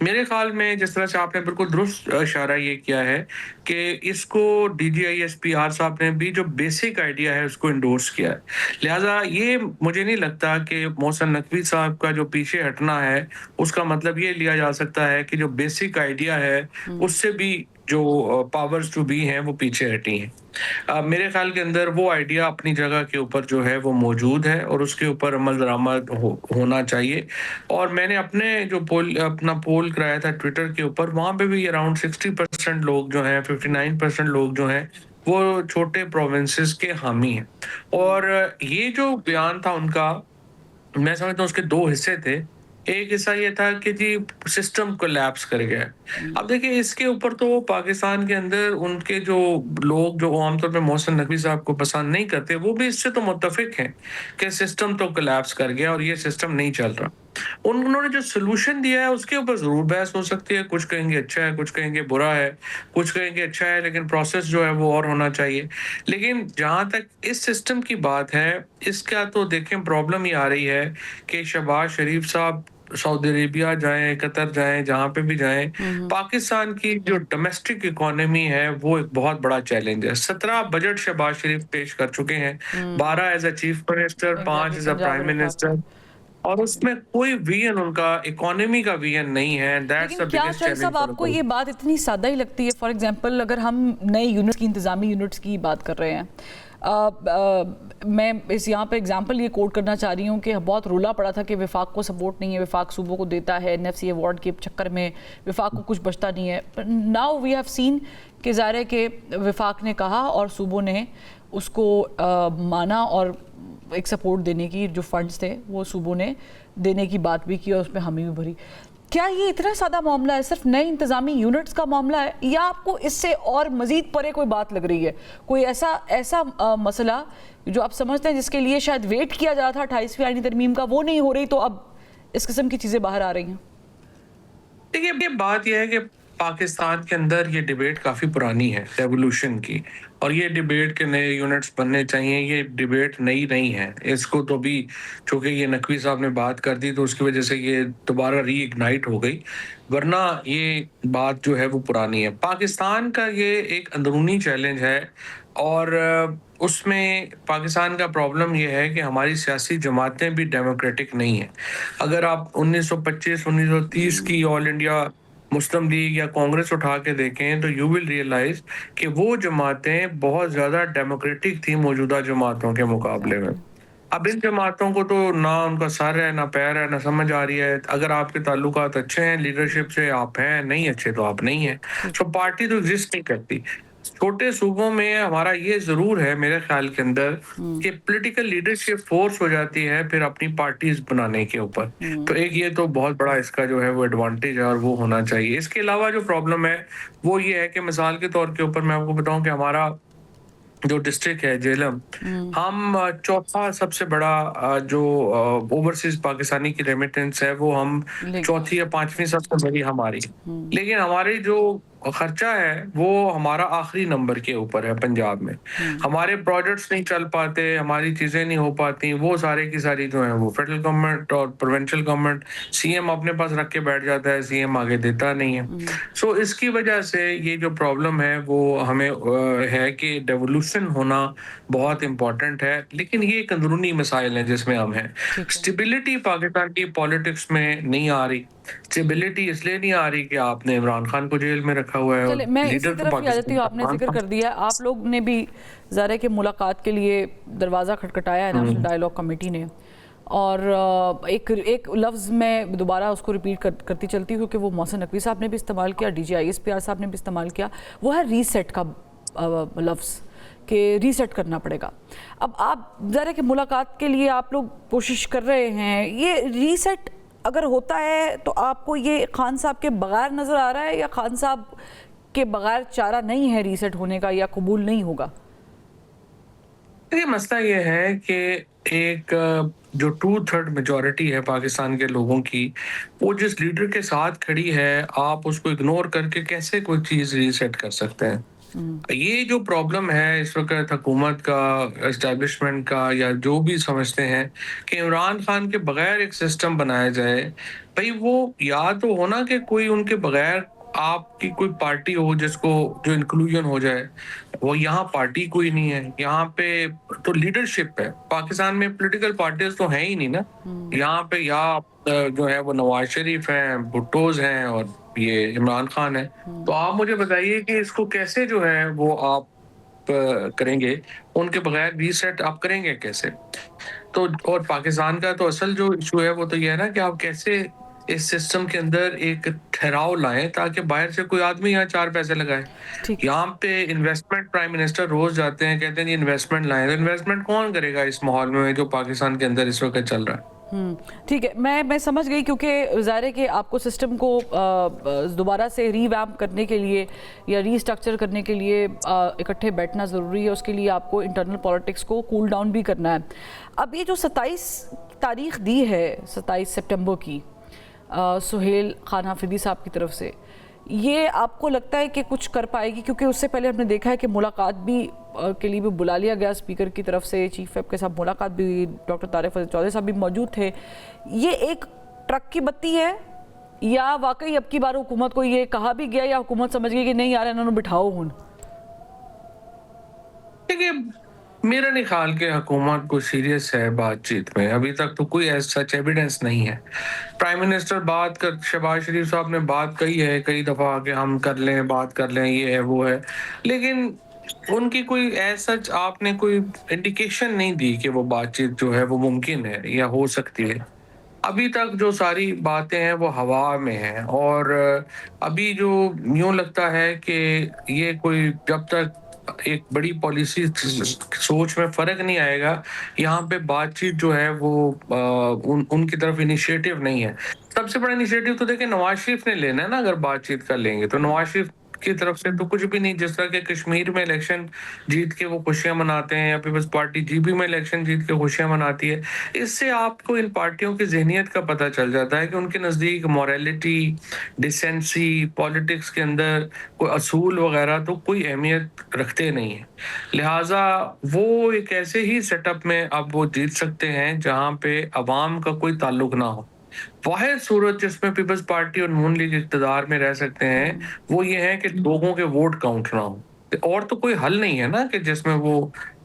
میرے خیال میں جس طرح سے آپ نے بالکل درست اشارہ یہ کیا ہے کہ اس کو DGISPR صاحب نے بھی جو بیسک آئیڈیا ہے اس کو انڈورس کیا ہے. لہٰذا یہ مجھے نہیں لگتا کہ محسن نقوی صاحب کا جو پیچھے ہٹنا ہے اس کا مطلب یہ لیا جا سکتا ہے کہ جو بیسک آئیڈیا ہے اس سے بھی جو پاورز جو بھی ہیں وہ پیچھے ہٹی ہیں. میرے خیال کے اندر وہ آئیڈیا اپنی جگہ کے اوپر جو ہے وہ موجود ہے اور اس کے اوپر عمل درآمد ہونا چاہیے. اور میں نے اپنا پول کرایا تھا ٹویٹر کے اوپر, وہاں پہ بھی اراؤنڈ 60% لوگ جو ہیں 59% لوگ جو ہیں وہ چھوٹے پروونسز کے حامی ہیں. اور یہ جو بیان تھا ان کا, میں سمجھتا ہوں اس کے دو حصے تھے. ایک حصہ یہ تھا کہ جی سسٹم کولیپس کر گیا. اب دیکھیں اس کے اوپر تو پاکستان کے اندر ان کے جو لوگ جو عام طور پہ محسن نقوی صاحب کو پسند نہیں کرتے وہ بھی اس سے تو متفق ہیں کہ سسٹم تو کولیپس کر گیا اور یہ سسٹم نہیں چل رہا. انہوں نے جو سلوشن دیا ہے اس کے اوپر ضرور بحث ہو سکتی ہے. کچھ کہیں گے اچھا ہے, کچھ کہیں گے برا ہے, کچھ کہیں گے اچھا ہے لیکن پروسیس جو ہے وہ اور ہونا چاہیے. لیکن جہاں تک اس سسٹم کی بات ہے, اس کا تو دیکھیں پرابلم یہ آ رہی ہے کہ شہباز شریف صاحب سعودی عربیہ جائیں, قطر جائیں, جہاں پہ بھی جائیں, پاکستان کی جو ڈومیسٹک اکانومی ہے وہ ایک بہت بڑا چیلنج ہے. 17 بجٹ شہباز شریف پیش کر چکے ہیں, 12 as a chief minister, 5 as a prime minister, اور اس میں کوئی ویژن ان کا اکانومی کا ویژن نہیں ہے. لیکن کیا چل صاحب آپ کو یہ بات اتنی سادہ ہی لگتی ہے؟ فار ایگزامپل اگر ہم نئے یونٹس کی, انتظامی یونٹس کی بات کر رہے ہیں, میں یہاں پہ ایگزامپل یہ کوٹ کرنا چاہ رہی ہوں کہ بہت رولا پڑا تھا کہ وفاق کو سپورٹ نہیں ہے, وفاق صوبوں کو دیتا ہے, NFC ایوارڈ کے چکر میں وفاق کو کچھ بچتا نہیں ہے. ناؤ وی ہیو سین کہ ظاہر ہے کہ وفاق نے کہا اور صوبوں نے اس کو مانا اور ایک سپورٹ دینے کی جو فنڈز تھے وہ صوبوں نے دینے کی بات بھی کی اور اس میں حامی بھی بھری. کیا یہ اتنا سادہ معاملہ ہے, صرف نئے انتظامی یونٹس کا معاملہ ہے, یا آپ کو اس سے اور مزید پرے کوئی بات لگ رہی ہے, کوئی ایسا مسئلہ جو آپ سمجھتے ہیں جس کے لیے شاید ویٹ کیا جا رہا تھا 28ویں آئینی ترمیم کا, وہ نہیں ہو رہی تو اب اس قسم کی چیزیں باہر آ رہی ہیں؟ دیکھیے بات یہ ہے کہ پاکستان کے اندر یہ ڈیبیٹ کافی پرانی ہے ریولوشن کی, اور یہ ڈیبیٹ کے نئے یونٹس بننے چاہیے, یہ ڈیبیٹ نئی نہیں ہے. اس کو تو بھی چونکہ یہ نقوی صاحب نے بات کر دی تو اس کی وجہ سے یہ دوبارہ ری اگنائٹ ہو گئی, ورنہ یہ بات جو ہے وہ پرانی ہے. پاکستان کا یہ ایک اندرونی چیلنج ہے, اور اس میں پاکستان کا پرابلم یہ ہے کہ ہماری سیاسی جماعتیں بھی ڈیموکریٹک نہیں ہیں. اگر آپ 1925-1930 کی آل انڈیا مسلم لیگ یا کانگریس اٹھا کے دیکھیں تو یو ول ریئلائز کہ وہ جماعتیں بہت زیادہ ڈیموکریٹک تھیں موجودہ جماعتوں کے مقابلے میں. اب ان جماعتوں کو تو نہ ان کا سر ہے, نہ پیر ہے, نہ سمجھ آ رہی ہے. اگر آپ کے تعلقات اچھے ہیں لیڈرشپ سے آپ ہیں, نہیں اچھے تو آپ نہیں ہیں. سو پارٹی تو ایگزسٹ نہیں کرتی. چھوٹے صوبوں میں ہمارا یہ ضرور ہے میرے خیال کے اندر کہ پولیٹیکل لیڈرشپ فورس ہو جاتی ہے پھر اپنی پارٹیز بنانے کے اوپر. تو ایک یہ تو بہت بڑا اس کا جو ہے وہ ایڈوانٹیج ہے اور وہ ہونا چاہیے. اس کے علاوہ جو پرابلم ہے وہ یہ ہے کہ مثال کے طور کے اوپر میں آپ کو بتاؤں کہ ہمارا جو ڈسٹرکٹ ہے جہلم, ہم چوتھا سب سے بڑا جو اوورسیز پاکستانی کی ریمیٹنس ہے وہ ہم چوتھی یا پانچویں سب سے بڑی ہماری, لیکن ہماری جو خرچہ ہے وہ ہمارا آخری نمبر کے اوپر ہے پنجاب میں. ہمارے پروجیکٹس نہیں چل پاتے, ہماری چیزیں نہیں ہو پاتی, وہ سارے کی ساری جو ہیں وہ فیڈرل گورنمنٹ اور پروونشل گورنمنٹ, CM اپنے پاس رکھ کے بیٹھ جاتا ہے, CM آگے دیتا نہیں ہے. سو اس کی وجہ سے یہ جو پرابلم ہے وہ ہمیں ہے کہ ڈیولوشن ہونا بہت امپورٹنٹ ہے, لیکن یہ ایک اندرونی مسائل ہیں جس میں ہم ہیں. اسٹیبلٹی پاکستان کی پالیٹکس میں نہیں آ رہی. اسٹیبلٹی اس لیے نہیں آ رہی کہ آپ نے عمران خان کو جیل میں رکھا ہوا ہے. چلے میں اسی طرف ہی آ جاتی ہوں, آپ نے ذکر کر دیا, آپ لوگ نے بھی ظاہر ہے کہ ملاقات کے لیے دروازہ کھٹکھٹایا ہے نیشنل ڈائیلاگ کمیٹی نے, اور ایک لفظ میں دوبارہ اس کو ریپیٹ کرتی چلتی ہوں کیونکہ وہ محسن نقوی صاحب نے بھی استعمال کیا, DGISPR صاحب نے بھی استعمال کیا, وہ ہے ری سیٹ کا لفظ, کہ ری سیٹ کرنا پڑے گا. اب آپ ظاہر ہے کہ ملاقات کے لیے آپ لوگ کوشش کر رہے ہیں, یہ ری سیٹ اگر ہوتا ہے تو آپ کو یہ خان صاحب کے بغیر نظر آ رہا ہے, یا خان صاحب کے بغیر چارہ نہیں ہے ری سیٹ ہونے کا, یا قبول نہیں ہوگا؟ یہ مسئلہ یہ ہے کہ ایک جو 2/3 میجورٹی ہے پاکستان کے لوگوں کی, وہ جس لیڈر کے ساتھ کھڑی ہے آپ اس کو اگنور کر کے کیسے کوئی چیز ری سیٹ کر سکتے ہیں؟ یہ جو پرابلم ہے اس وقت حکومت کا، اسٹیبلشمنٹ کا، یا جو بھی سمجھتے ہیں کہ عمران خان کے بغیر ایک سسٹم بنایا جائے، بھائی وہ یا تو ہونا کہ کوئی ان کے بغیر آپ کی کوئی پارٹی ہو جس کو جو انکلوژن ہو جائے. وہ یہاں پارٹی کوئی نہیں ہے، یہاں پہ تو لیڈرشپ ہے. پاکستان میں پولیٹیکل پارٹیز تو ہیں ہی نہیں نا. یہاں پہ یا جو ہے وہ نواز شریف ہیں، بھٹوز ہیں، اور یہ عمران خان ہے. تو آپ مجھے بتائیے کہ اس کو کیسے جو ہے وہ آپ کریں گے، ان کے بغیر ریسیٹ آپ کریں گے کیسے؟ تو اور پاکستان کا تو اصل جو ایشو ہے وہ تو یہ ہے نا کہ آپ کیسے اس سسٹم کے اندر ایک ٹھہراؤ لائیں تاکہ باہر سے کوئی آدمی یہاں چار پیسے لگائے. ٹھیک یہاں پہ انویسٹمنٹ پرائم منسٹر روز جاتے ہیں، کہتے ہیں انویسٹمنٹ لائیں. تو انویسٹمنٹ کون کرے گا اس ماحول میں جو پاکستان کے اندر اس وقت چل رہا ہے؟ ٹھیک ہے، میں سمجھ گئی، کیونکہ ظاہر ہے کہ آپ کو سسٹم کو دوبارہ سے ری ویمپ کرنے کے لیے یا ری اسٹرکچر کرنے کے لیے اکٹھے بیٹھنا ضروری ہے. اس کے لیے آپ کو انٹرنل پالیٹکس کو کول ڈاؤن بھی کرنا ہے. اب یہ جو 27 تاریخ دی ہے 27 سپٹمبر کی سہیل خان حافظی صاحب کی طرف سے، یہ آپ کو لگتا ہے کہ کچھ کر پائے گی؟ کیونکہ اس سے پہلے ہم نے دیکھا ہے کہ ملاقات بھی کے لیے بھی بلا لیا گیا اسپیکر کی طرف سے، چیف ویپ کے ساتھ ملاقات بھی ہوئی، ڈاکٹر طارق فضل چودھری صاحب بھی موجود تھے. یہ ایک ٹرک کی بتی ہے یا واقعی اب کی بار حکومت کو یہ کہا بھی گیا یا حکومت سمجھ گئی کہ نہیں یار انہوں نے بٹھاؤ ہوں؟ دیکھیے، میرا نہیں خیال کہ حکومت کو سیریس ہے بات چیت میں. ابھی تک تو کوئی سچ ایویڈنس نہیں ہے. پرائم منسٹر شہباز شریف صاحب نے بات کہی ہے کئی دفعہ کہ ہم کر لیں، بات کر لیں، یہ ہے وہ ہے، لیکن ان کی کوئی سچ آپ نے کوئی انڈیکیشن نہیں دی کہ وہ بات چیت جو ہے وہ ممکن ہے یا ہو سکتی ہے. ابھی تک جو ساری باتیں ہیں وہ ہوا میں ہیں، اور ابھی جو یوں لگتا ہے کہ یہ کوئی جب تک ایک بڑی پالیسی سوچ میں فرق نہیں آئے گا، یہاں پہ بات چیت جو ہے وہ ان کی طرف انیشیٹو نہیں ہے. سب سے بڑا انیشیٹو تو دیکھیں نواز شریف نے لینا ہے نا. اگر بات چیت کر لیں گے تو نواز شریف کی طرف سے تو کچھ بھی نہیں. جس طرح کہ کشمیر میں الیکشن جیت کے وہ خوشیاں مناتے ہیں، یا پیپلز پارٹی جی بی میں الیکشن جیت کے خوشیاں مناتی ہے، اس سے آپ کو ان پارٹیوں کی ذہنیت کا پتہ چل جاتا ہے کہ ان کے نزدیک موریلٹی، ڈیسنسی، پالیٹکس کے اندر کوئی اصول وغیرہ تو کوئی اہمیت رکھتے نہیں ہیں. لہٰذا وہ ایک ایسے ہی سیٹ اپ میں اب وہ جیت سکتے ہیں جہاں پہ عوام کا کوئی تعلق نہ ہو. واحد صورت جس میں پیپلز پارٹی اور نون لیگ اقتدار میں رہ سکتے ہیں وہ یہ ہے کہ لوگوں کے ووٹ کاؤنٹ نہ ہو. اور تو کوئی حل نہیں ہے نا کہ جس میں وہ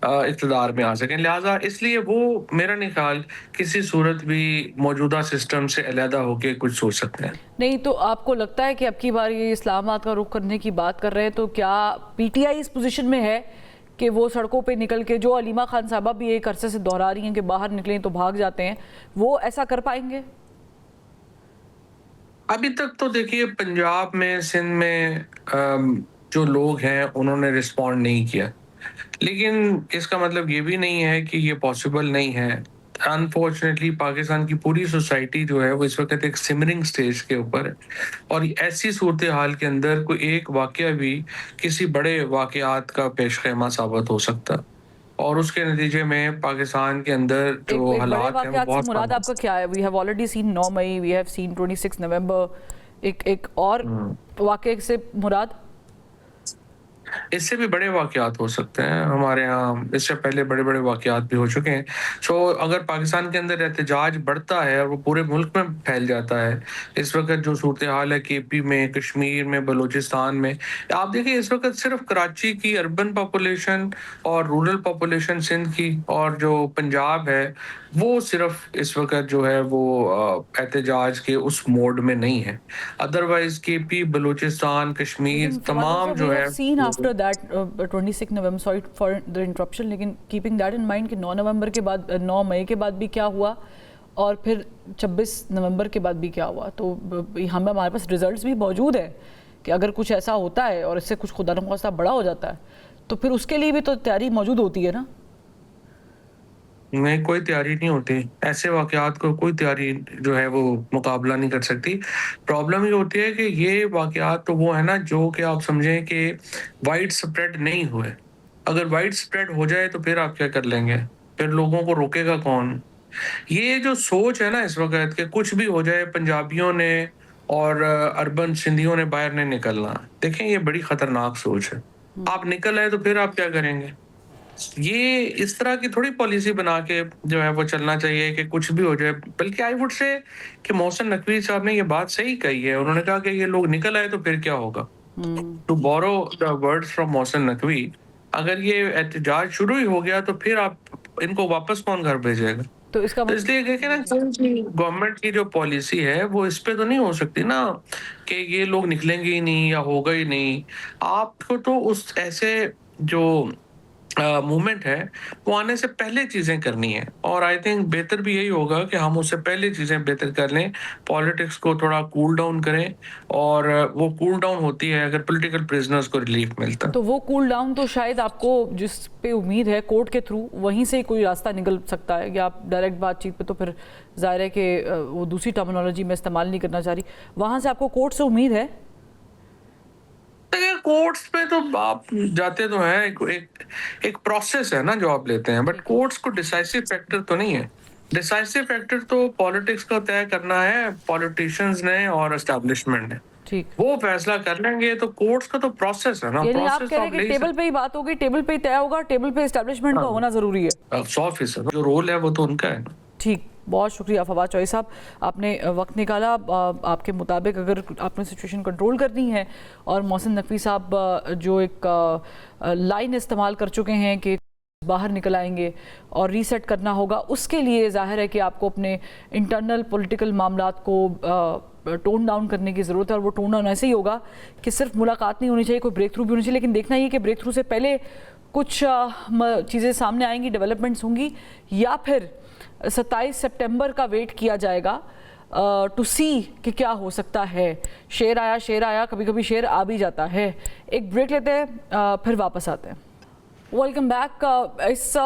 اقتدار میں آ سکیں. لہٰذا اس لیے وہ میرا نہیں خیال کسی صورت بھی موجودہ سسٹم سے علیحدہ ہو کے کچھ سوچ سکتے ہیں. نہیں تو آپ کو لگتا ہے کہ اب کی بار یہ اسلام آباد کا رخ کرنے کی بات کر رہے ہیں تو کیا P T I us position میں ہے کہ وہ سڑکوں پہ نکل کے، جو علیمہ خان صاحبہ بھی ایک عرصے سے دہرا رہی ہیں کہ باہر نکلیں تو بھاگ جاتے ہیں، وہ ایسا کر پائیں گے؟ ابھی تک تو دیکھیے پنجاب میں، سندھ میں جو لوگ ہیں انہوں نے رسپونڈ نہیں کیا، لیکن اس کا مطلب یہ بھی نہیں ہے کہ یہ پاسبل نہیں ہے. انفارچونیٹلی پاکستان کی پوری سوسائٹی جو ہے وہ اس وقت ایک سمرنگ سٹیج کے اوپر ہے، اور ایسی صورتحال کے اندر کوئی ایک واقعہ بھی کسی بڑے واقعات کا پیش خیمہ ثابت ہو سکتا، اور اس کے نتیجے میں پاکستان کے اندر جو ایک بڑے حالات ہیں وہ واقعات سے بہت مراد آپ کا کیا ہے؟ We have already seen 9 May, we have seen 26 November. ایک اور واقعے سے مراد؟ اس سے بھی بڑے واقعات ہو سکتے ہیں. ہمارے ہاں اس سے پہلے بڑے بڑے واقعات بھی ہو چکے ہیں. سو اگر پاکستان کے اندر احتجاج بڑھتا ہے اور وہ پورے ملک میں پھیل جاتا ہے، اس وقت جو صورتحال ہے کے پی میں، کشمیر میں، بلوچستان میں، آپ دیکھیں اس وقت صرف کراچی کی اربن پاپولیشن اور رورل پاپولیشن سندھ کی اور جو پنجاب ہے وہ صرف اس وقت جو ہے وہ احتجاج کے اس موڈ میں نہیں ہے. ادروائز کے پی، بلوچستان، کشمیر تمام جو ہے after that 26 November, sorry for the interruption، لیکن keeping that in mind کہ 9 نومبر کے بعد، 9 مئی کے بعد بھی کیا ہوا اور پھر 26 نومبر کے بعد بھی کیا ہوا، تو ہمارے پاس ریزلٹس بھی موجود ہیں کہ اگر کچھ ایسا ہوتا ہے اور اس سے کچھ خدا نخواستہ بڑا ہو جاتا ہے تو پھر اس کے لیے بھی تو تیاری موجود ہوتی ہے نا؟ نہیں، کوئی تیاری نہیں ہوتی. ایسے واقعات کو کوئی تیاری جو ہے وہ مقابلہ نہیں کر سکتی. پرابلم یہ ہوتی ہے کہ یہ واقعات تو وہ ہے نا جو کہ آپ سمجھیں کہ وائڈ سپریڈ نہیں ہوئے. اگر وائڈ سپریڈ ہو جائے تو پھر آپ کیا کر لیں گے؟ پھر لوگوں کو روکے گا کون؟ یہ جو سوچ ہے نا اس وقت کہ کچھ بھی ہو جائے پنجابیوں نے اور اربن سندھیوں نے باہر نہیں نکلنا، دیکھیں یہ بڑی خطرناک سوچ ہے. آپ نکل آئے تو پھر آپ کیا کریں گے؟ یہ اس طرح کی تھوڑی پالیسی بنا کے جو ہے وہ چلنا چاہیے کہ کچھ بھی ہو جائے. بلکہ آئی وڈ سے کہ محسن نقوی صاحب نے یہ بات صحیح کہی ہے. انہوں نے کہا کہ یہ لوگ نکل آئے تو پھر کیا ہوگا. To borrow the words from Mohsin Naqvi, اگر یہ احتجاج شروع ہی ہو گیا تو پھر آپ ان کو واپس کون گھر بھیجے گا؟ تو اس کا تو اس لیے دیکھیں نا, گورنمنٹ کی جو پالیسی ہے وہ اس پہ تو نہیں ہو سکتی نا کہ یہ لوگ نکلیں گے ہی نہیں یا ہوگا ہی نہیں. آپ کو تو اس ایسے جو موومنٹ ہے وہ آنے سے پہلے چیزیں کرنی ہے, اور آئی تھنک بہتر بھی یہی ہوگا کہ ہم اس سے پہلے چیزیں بہتر کر لیں, پالیٹکس کو تھوڑا کول ڈاؤن کریں, اور وہ کول ڈاؤن ہوتی ہے اگر پولیٹیکل پریزنرز کو ریلیف ملتا. تو وہ کول ڈاؤن تو شاید آپ کو جس پہ امید ہے کورٹ کے تھرو وہیں سے کوئی راستہ نکل سکتا ہے, یا آپ ڈائریکٹ بات چیت پہ تو پھر ظاہر ہے کہ وہ دوسری ٹرمینالوجی میں استعمال نہیں کرنا چاہ رہی, وہاں سے آپ کو کورٹ سے امید ہے؟ کورٹس پہ تو آپ جاتے تو ہیں, ایک پروسیس ہے نا جو آپ لیتے ہیں, بٹ کورٹس کو ڈیسائسو فیکٹر تو نہیں ہے. ڈیسائسو فیکٹر تو پالیٹکس کا طے کرنا ہے پالیٹیشینز نے اور اسٹیبلشمنٹ نے, ٹھیک, وہ فیصلہ کر لیں گے. تو کورٹس کا تو پروسیس ہے نا, یعنی آپ پروسیس کہہ تو رہے آپ ہیں لے کہ ہی ٹیبل پہ ہی بات ہوگی, ٹیبل پہ ہی طے ہوگا, ٹیبل پہ اسٹیبلشمنٹ کا ہونا ضروری ہے. 100% جو رول ہے وہ تو ان کا ہے. ٹھیک, بہت شکریہ فواد چوہدری صاحب, آپ نے وقت نکالا. آپ کے مطابق اگر آپ نے سچویشن کنٹرول کرنی ہے اور محسن نقوی صاحب جو ایک لائن استعمال کر چکے ہیں کہ باہر نکل آئیں گے اور ری سیٹ کرنا ہوگا, اس کے لیے ظاہر ہے کہ آپ کو اپنے انٹرنل پولیٹیکل معاملات کو ٹون ڈاؤن کرنے کی ضرورت ہے, اور وہ ٹون ڈاؤن ایسے ہی ہوگا کہ صرف ملاقات نہیں ہونی چاہیے, کوئی بریک تھرو بھی ہونی چاہیے, لیکن دیکھنا یہ کہ بریک تھرو سے پہلے کچھ چیزیں سامنے آئیں گی, ڈیولپمنٹس ہوں گی, یا پھر 27 سپٹمبر کا ویٹ کیا جائے گا ٹو سی کہ کیا ہو سکتا ہے. شیر آیا, کبھی کبھی شیر آ بھی جاتا ہے. ایک بریک لیتے ہیں, پھر واپس آتے ہیں. Welcome back. اس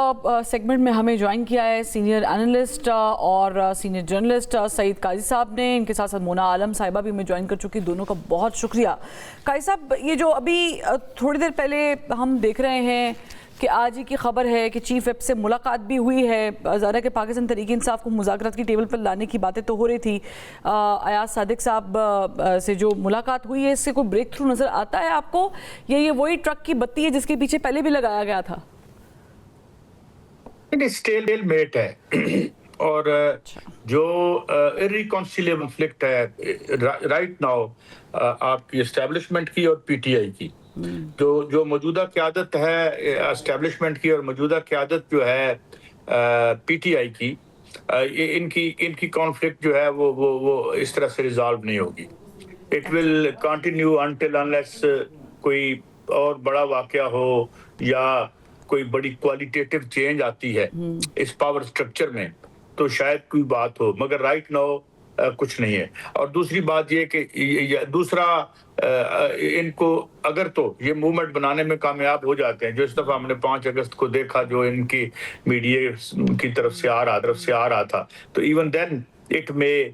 سیگمنٹ میں ہمیں جوائن کیا ہے سینئر انالسٹ اور سینئر جرنلسٹ سعید قاضی صاحب نے, ان کے ساتھ ساتھ مونا عالم صاحبہ بھی ہمیں جوائن کر چکی. دونوں کا بہت شکریہ. قاضی صاحب, یہ جو ابھی تھوڑی دیر پہلے ہم دیکھ رہے ہیں کہ آج ہی کی خبر ہے کہ چیف ویپ سے ملاقات بھی ہوئی ہے, ظاہر ہے کہ پاکستان تحریک انصاف کو مذاکرات کی ٹیبل پر لانے کی باتیں تو ہو رہی تھی. ایاز صادق صاحب سے جو ملاقات ہوئی ہے, اس سے کوئی بریک تھرو نظر آتا ہے آپ کو, یا یہ وہی ٹرک کی بتی ہے جس کے پیچھے پہلے بھی لگایا گیا تھا؟ اسٹیل میٹ ہے, اور جو ریکانسیلیبل کنفلکٹ ہے رائٹ ناؤ آپ کی اسٹیبلشمنٹ کی اور پی ٹی آئی کی, جو موجودہ قیادت ہے اسٹیبلشمنٹ کی اور موجودہ قیادت جو ہے پی ٹی آئی کی, ان کی کانفلکٹ جو ہے وہ اس طرح سے ریزالو نہیں ہوگی. It will continue until unless کوئی اور بڑا واقعہ ہو یا کوئی بڑی کوالٹیٹیو چینج آتی ہے اس پاور سٹرکچر میں, تو شاید کوئی بات ہو, مگر رائٹ ناؤ کچھ نہیں ہے. اور دوسری بات یہ کہ دوسرا ان کو اگر تو یہ موومنٹ بنانے میں کامیاب ہو جاتے ہیں, جو اس دفعہ ہم نے 5 اگست کو دیکھا جو ان کی میڈیا کی طرف سے آ رہا تھا, تو ایون دین اٹ میں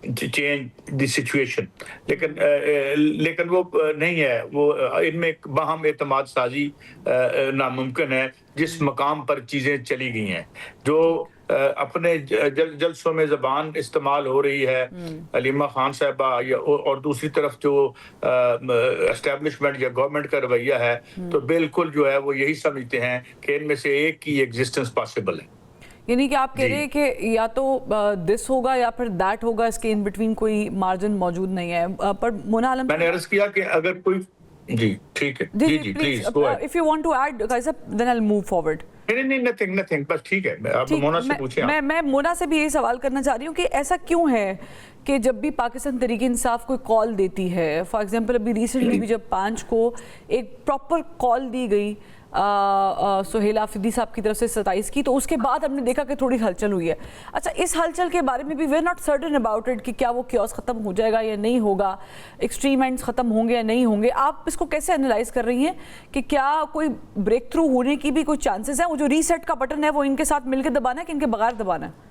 چینج دی سچویشن. لیکن وہ نہیں ہے, وہ ان میں باہم اعتماد سازی ناممکن ہے جس مقام پر چیزیں چلی گئی ہیں. جو اپنے جلسوں میں زبان استعمال ہو رہی ہے علیمہ خان صاحبہ, اور دوسری طرف جو اسٹیبلشمنٹ یا گورنمنٹ کا رویہ ہے, تو بالکل جو ہے وہ یہی سمجھتے ہیں کہ ان میں سے ایک کی ایگزسٹنس پاسبل ہے. یعنی کہ آپ کہہ رہے ہیں کہ یا تو دس ہوگا یا پھر دیٹ ہوگا, اس کے ان بٹوین کوئی مارجن موجود نہیں ہے. پر مونا عالم, میں نے عرض کیا کہ اگر کوئی جی ٹھیک ہے, جی please go ahead. if you want to add قاضی صاحب then I'll move forward. نہیں nothing بس ٹھیک ہے. آپ مونا سے پوچھیں. میں مونا سے بھی یہی سوال کرنا چاہ رہی ہوں کہ ایسا کیوں ہے کہ جب بھی پاکستان تحریک انصاف کوئی کال دیتی ہے, فار ایگزامپل ابھی ریسنٹلی بھی جب 5 کو ایک پراپر کال دی گئی سہیل آفریدی صاحب کی طرف سے 27 کی, تو اس کے بعد ہم نے دیکھا کہ تھوڑی ہلچل ہوئی ہے. اچھا, اس ہلچل کے بارے میں بھی we are not certain about it کہ کیا وہ کیوس ختم ہو جائے گا یا نہیں ہوگا, ایکسٹریم اینڈز ختم ہوں گے یا نہیں ہوں گے. آپ اس کو کیسے انالائز کر رہی ہیں کہ کیا کوئی بریک تھرو ہونے کی بھی کوئی چانسز ہیں؟ وہ جو ری سیٹ کا بٹن ہے وہ ان کے ساتھ مل کے دبانا ہے کہ ان کے بغیر دبانا ہے؟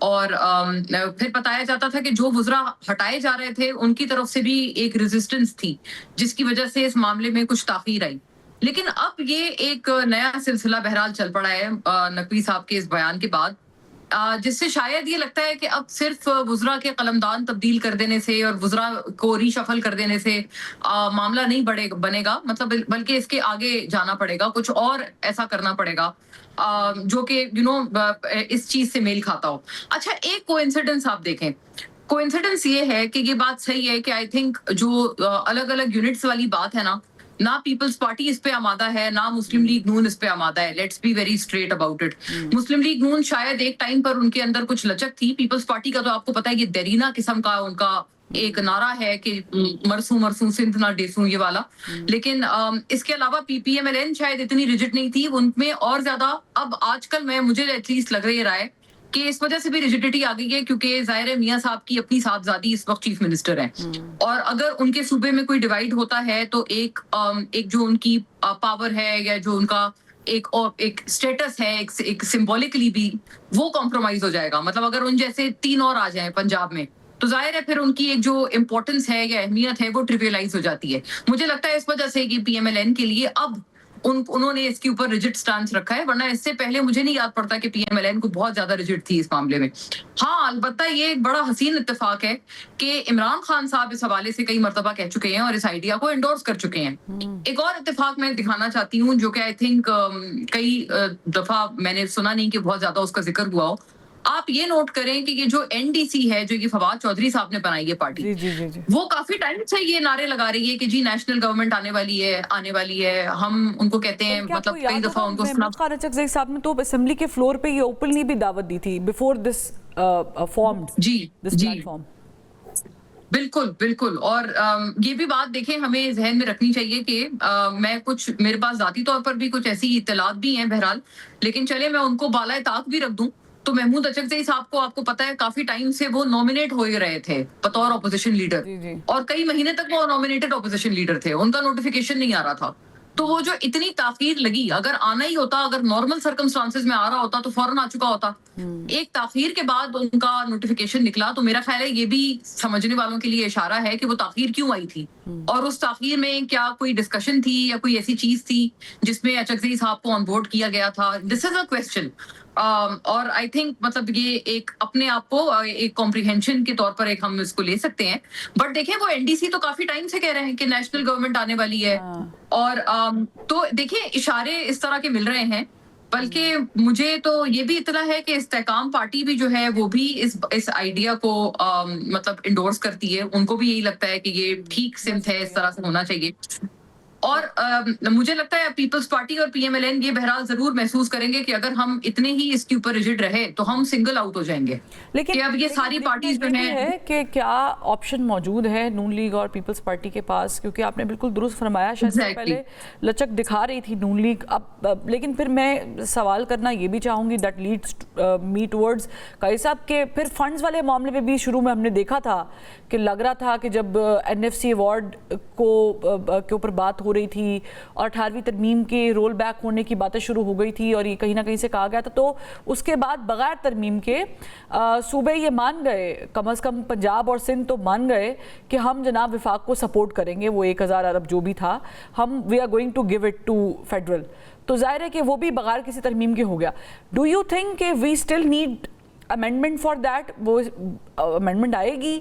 اور پھر بتایا جاتا تھا کہ جو وزراء ہٹائے جا رہے تھے ان کی طرف سے بھی ایک ریزسٹنس تھی جس کی وجہ سے اس معاملے میں کچھ تاخیر آئی. لیکن اب یہ ایک نیا سلسلہ بہرحال چل پڑا ہے نقوی صاحب کے اس بیان کے بعد, جس سے شاید یہ لگتا ہے کہ اب صرف وزراء کے قلمدان تبدیل کر دینے سے اور وزراء کو ری شفل کر دینے سے معاملہ نہیں بنے گا, مطلب بلکہ اس کے آگے جانا پڑے گا, کچھ اور ایسا کرنا پڑے گا جو کہ اس چیز سے میل کھاتا ہو. اچھا, ایک کوئنسیڈنس آپ دیکھیں, کوئنسیڈنس یہ ہے کہ یہ بات صحیح ہے کہ آئی تھنک جو الگ الگ یونٹس والی بات ہے نا پیپلز پارٹی اس پہ آمادہ ہے, نہ مسلم لیگ نون اس پہ آمادہ ہے. Let's be very straight about it. Muslim League Noon شاید ایک ٹائم پر ان کے اندر کچھ لچک تھی. پیپلز پارٹی کا تو آپ کو پتا ہے یہ دیرینہ قسم کا ان کا ایک نعرہ ہے کہ مرسوں سندھ نہ ڈیسوں یہ والا. لیکن اس کے علاوہ پی ایم ایل این شاید اتنی ریجٹ نہیں تھی, ان میں اور زیادہ اب آج کل مجھے ایٹ لیسٹ لگ رہی ہے کہ اس وجہ سے بھی ریجڈیٹی آ گئی ہے, کیونکہ ظاہر ہے میاں صاحب کی اپنی صاحبزادی اس وقت چیف منسٹر ہیں, اور اگر ان کے صوبے میں کوئی ڈیوائڈ ہوتا ہے تو ایک جو ان کی پاور ہے یا جو ان کا ایک اسٹیٹس ہے ایک سمبولکلی بھی وہ کمپرومائز ہو جائے گا. مطلب اگر ان جیسے 3 اور آ جائیں پنجاب میں تو ظاہر ہے پھر ان کی ایک جو امپورٹنس ہے یا اہمیت ہے وہ ٹریویلائز ہو جاتی ہے. مجھے لگتا ہے اس وجہ سے کہ پی ایم ایل این کے لیے اب انہوں نے اس کے اوپر ریجٹ سٹانس رکھا ہے, ورنہ اس سے پہلے مجھے نہیں یاد پڑتا کہ پی ایم ایل این کو بہت زیادہ ریجٹ تھی اس معاملے میں. ہاں, البتہ یہ ایک بڑا حسین اتفاق ہے کہ عمران خان صاحب اس حوالے سے کئی مرتبہ کہہ چکے ہیں اور اس آئیڈیا کو انڈورس کر چکے ہیں. ایک اور اتفاق میں دکھانا چاہتی ہوں جو کہ آئی تھنک کئی دفعہ میں نے سنا نہیں کہ بہت زیادہ اس کا ذکر ہوا ہو. آپ یہ نوٹ کریں کہ یہ جو این ڈی سی ہے جو یہ فواد چودھری صاحب نے بنائی ہے پارٹی, وہ کافی ٹائم سے یہ نعرے لگا رہی ہے کہ جی نیشنل گورنمنٹ آنے والی ہے. ہم ان کو کہتے ہیں, مطلب کئی دفعہ ان کو خان اچکزئی صاحب نے تو اسمبلی کے فلور پہ یہ اوپنلی بھی دعوت دی تھی before this formed this plate form. بالکل. اور یہ بھی بات دیکھیں ہمیں ذہن میں رکھنی چاہیے کہ میں میرے پاس ذاتی طور پر بھی کچھ ایسی اطلاعات بھی ہیں بہرحال, لیکن چلے میں ان کو بالائے طاق بھی رکھ دوں تو محمود اچکزئی صاحب کو آپ کو پتا ہے کافی ٹائم سے وہ نومینیٹ ہو ہی رہے تھے بطور اپوزیشن لیڈر, اور کئی مہینے تک وہ نومینیٹڈ اپوزیشن لیڈر تھے, ان کا نوٹیفیکیشن نہیں آ رہا تھا. تو وہ جو اتنی تاخیر لگی, اگر آنا ہی ہوتا, اگر نارمل سرکمسٹانسز میں آ رہا ہوتا تو فوراً آ چکا ہوتا. ایک تاخیر کے بعد ان کا نوٹیفیکیشن نکلا, تو میرا خیال ہے یہ بھی سمجھنے والوں کے لیے اشارہ ہے کہ وہ تاخیر کیوں آئی تھی, اور اس تاخیر میں کیا کوئی ڈسکشن تھی یا کوئی ایسی چیز تھی جس میں اچکزئی صاحب کو آن بورڈ کیا گیا تھا. دس از اے کویسچن. اور آئی تھنک مطلب یہ ایک اپنے آپ کو ایک کمپریہنشن کے طور پر ایک ہم اس کو لے سکتے ہیں. بٹ دیکھیں وہ این ڈی سی تو کافی ٹائم سے کہہ رہے ہیں کہ نیشنل گورنمنٹ آنے والی ہے, اور تو دیکھیں اشارے اس طرح کے مل رہے ہیں. بلکہ مجھے تو یہ بھی اطلاع ہے کہ استحکام پارٹی بھی جو ہے وہ بھی اس آئیڈیا کو مطلب انڈورس کرتی ہے, ان کو بھی یہی لگتا ہے کہ یہ ٹھیک سمت ہے, اس طرح سے ہونا چاہیے. اور مجھے لگتا ہے پیپلز پارٹی اور پی ایم ایل این یہ بہرحال ضرور محسوس کریں گے کہ اگر ہم اتنے ہی اس کے اوپر ریجڈ رہے تو ہم سنگل آؤٹ ہو جائیں گے. لیکن اب یہ ساری پارٹیز جو ہیں کہ کیا آپشن موجود ہے نون لیگ اور پیپلز پارٹی کے پاس, کیونکہ آپ نے بالکل درست فرمایا شاید سے پہلے لچک دکھا رہی تھی نون لیگ اب, لیکن پھر میں سوال کرنا یہ بھی چاہوں گی دیٹ لیڈس می ٹورڈز قائد صاحب کے پھر فنڈز والے معاملے پہ بھی شروع میں ہم نے دیکھا تھا کہ لگ رہا تھا کہ جب این ایف سی ایوارڈ کے اوپر بات ہو رہی تھی اور 18ویں ترمیم کے رول بیک ہونے کی باتیں شروع ہو گئی تھی اور یہ کہیں نہ کہیں سے کہا گیا تھا, تو اس کے بعد بغیر ترمیم کے صوبے یہ مان گئے, کم از کم پنجاب اور سندھ تو مان گئے کہ ہم جناب وفاق کو سپورٹ کریں گے, وہ 1000 ارب جو بھی تھا ہم we are going to give it to federal. تو ظاہر ہے کہ وہ بھی بغیر کسی ترمیم کے ہو گیا. ڈو یو تھنک کہ we still need amendment for that, وہ امینڈمنٹ آئے گی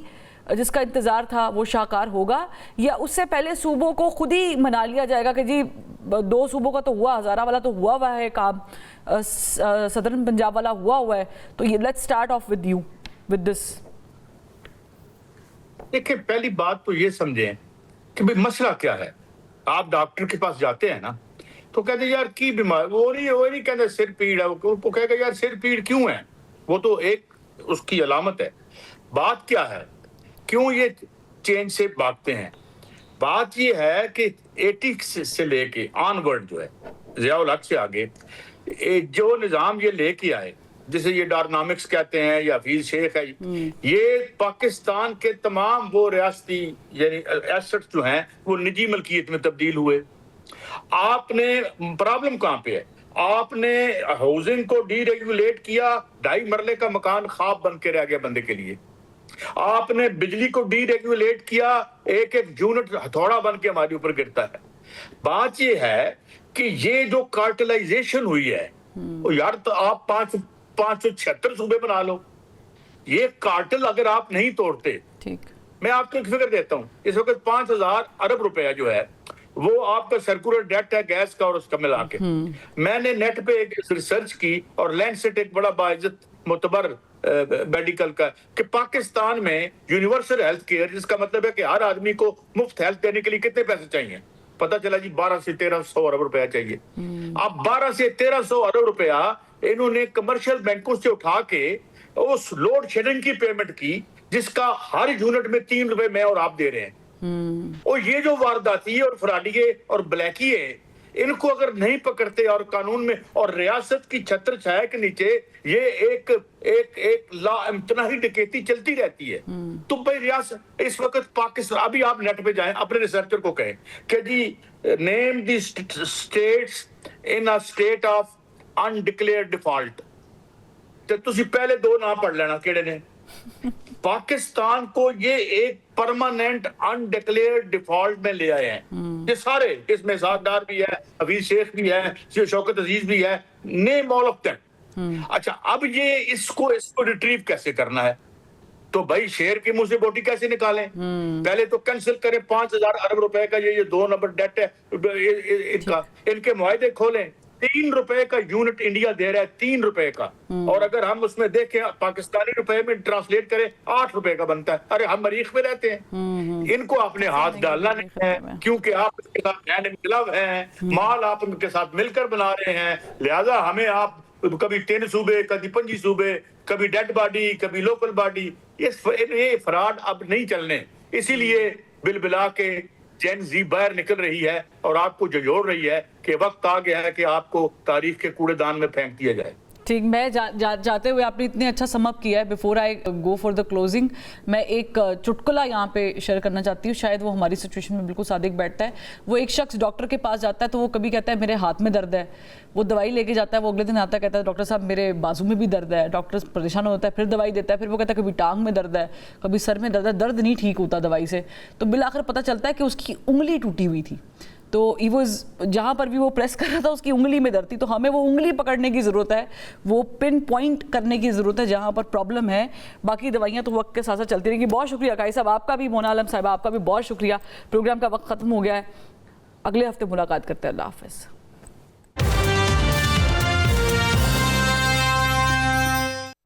جس کا انتظار تھا وہ شاہکار ہوگا, یا اس سے پہلے صوبوں کو خود ہی منا لیا جائے گا کہ جی 2 صوبوں کا تو ہوا, ہزارہ والا تو ہوا ہے کام, صدرن پنجاب والا ہوا ہے, تو یہ let's start of with you with this. دیکھیں پہلی بات تو یہ سمجھیں کہ بھئی مسئلہ کیا ہے. آپ ڈاکٹر کے پاس جاتے ہیں نا تو کہتے ہیں یار کی بیمار, وہ نہیں کہتے سر پیڑ ہے, وہ کہے گا یار سر پیڑ کیوں ہے, وہ تو ایک اس کی علامت ہے. بات کیا ہے, کیوں یہ چینج سے بھاگتے ہیں؟ بات یہ ہے کہ 80 سے لے کے آن ورڈ جو ہے ضیاء الحق سے آگے جو نظام یہ لے کے آئے جسے یہ ڈارنامکس کہتے ہیں یا حفیظ شیخ ہے, یہ پاکستان کے تمام وہ ریاستی یعنی ایسٹس جو ہیں وہ نجی ملکیت میں تبدیل ہوئے. آپ نے پرابلم کہاں پہ ہے؟ آپ نے ہاؤسنگ کو ڈی ریگولیٹ کیا, 2.5 مرلے کا مکان خواب بن کے رہ گیا بندے کے لیے. آپ نے بجلی کو ڈی ریگولیٹ کیا, ایک یونٹ ہتھوڑا بن کے ہمارے اوپر گرتا ہے. بات یہ ہے کہ یہ جو کارٹلائزیشن ہوئی ہے, یار تو آپ 576 صوبے بنا لو. یہ کارٹل اگر آپ نہیں توڑتے, میں آپ کو ایک فگر دیتا ہوں, اس وقت 5,000 ارب روپیہ جو ہے وہ آپ کا سرکولر ڈیٹ ہے گیس کا اور اس کا ملا کے. میں نے نیٹ پہ ایک ریسرچ کی, اور لینسٹ ایک بڑا باعزت معتبر میڈیکل کا, کہ پاکستان میں یونیورسل ہیلتھ کیئر, جس کا مطلب ہے کہ ہر آدمی کو مفت ہیلتھ دینے کے لیے کتنے پیسے چاہیے, پتا چلا جی 12 سے 1300 ارب روپیہ چاہیے. اب 12 سے 1300 ارب روپیہ انہوں نے کمرشل بینکوں سے اٹھا کے اس لوڈ شیڈنگ کی پیمنٹ کی, جس کا ہر یونٹ میں 3 روپے میں اور آپ دے رہے ہیں. اور یہ جو وارداتی اور فراڈیے اور بلیکی ہے, ان کو اگر نہیں پکڑتے اور قانون میں اور ریاست کی چھتر چھایا کے نیچے یہ ایک لا امتناعی ڈکیتی چلتی رہتی ہے. تو بھائی ریاست اس وقت پاکستان, ابھی آپ نیٹ پہ جائیں, اپنے ریسرچر کو کہیں کہ جی name the states in a state of undeclared default, تو تسی پہلے 2 نام پڑھ لینا کیڑے نے. پاکستان کو یہ ایک پرماننٹ انڈکلیئرڈ ڈیفالٹ میں لے آئے ہیں. یہ سارے, اس میں سعد ڈار بھی ہے, حفیظ شیخ بھی ہے, شوکت عزیز بھی ہے, نیم آل آف دیم. اچھا, اب یہ اس کو ریٹریو کیسے کرنا ہے؟ تو بھائی شیر کی منہ سے بوٹی کیسے نکالیں؟ پہلے تو کینسل کریں 5,000 ارب روپے کا یہ 2 نمبر ڈیٹ ہے ان کے معاہدے کھولیں. 3 روپے کا یونٹ انڈیا دے رہا ہے, 3 روپے کا, اور اگر ہم اس میں دیکھیں پاکستانی روپے میں ٹرانسلیٹ کریں 8 روپے کا بنتا ہے. ارے ہم مریخ میں رہتے ہیں. ان کو آپ نے ہاتھ ڈالنا نہیں ہے, کیونکہ آپ اس کے ساتھ ہینڈ ان گلو ہیں, مال آپ ان کے ساتھ مل کر بنا رہے ہیں. لہذا ہمیں آپ کبھی 3 صوبے, کبھی 5 صوبے, کبھی ڈیڈ باڈی, کبھی لوکل باڈی, یہ فراڈ اب نہیں چلنے. اسی لیے بل بلا کے جین زی باہر نکل رہی ہے اور آپ کو جھنجھوڑ رہی ہے کہ وقت آ گیا ہے کہ آپ کو تاریخ کے کوڑے دان میں پھینک دیا جائے. ٹھیک, میں جاتے ہوئے آپ نے اتنے اچھا سم اپ کیا ہے, before I go for the closing میں ایک چٹکلا یہاں پہ شیئر کرنا چاہتی ہوں, شاید وہ ہماری سچویشن میں بالکل صادق بیٹھتا ہے. وہ ایک شخص ڈاکٹر کے پاس جاتا ہے تو وہ کبھی کہتا ہے میرے ہاتھ میں درد ہے, وہ دوائی لے کے جاتا ہے, وہ اگلے دن آتا ہے کہتا ہے ڈاکٹر صاحب میرے بازو میں بھی درد ہے. ڈاکٹر پریشان ہوتا ہے, پھر دوائی دیتا ہے, پھر وہ کہتا ہے کبھی ٹانگ میں درد ہے, کبھی سر میں درد ہے, درد نہیں ٹھیک ہوتا دوائی سے. تو بالآخر پتہ چلتا ہے کہ اس کی انگلی ٹوٹی ہوئی تھی, تو جہاں پر بھی وہ پریس کر رہا تھا اس کی انگلی میں درد تھی. تو ہمیں وہ انگلی پکڑنے کی ضرورت ہے, وہ پن پوائنٹ کرنے کی ضرورت ہے جہاں پر پرابلم ہے. باقی دوائیاں تو وقت کے ساتھ ساتھ چلتی رہیں گی. بہت شکریہ قائد صاحب آپ کا بھی, مونا عالم صاحب آپ کا بھی بہت شکریہ. پروگرام کا وقت ختم ہو گیا ہے, اگلے ہفتے ملاقات کرتے ہیں. اللہ حافظ.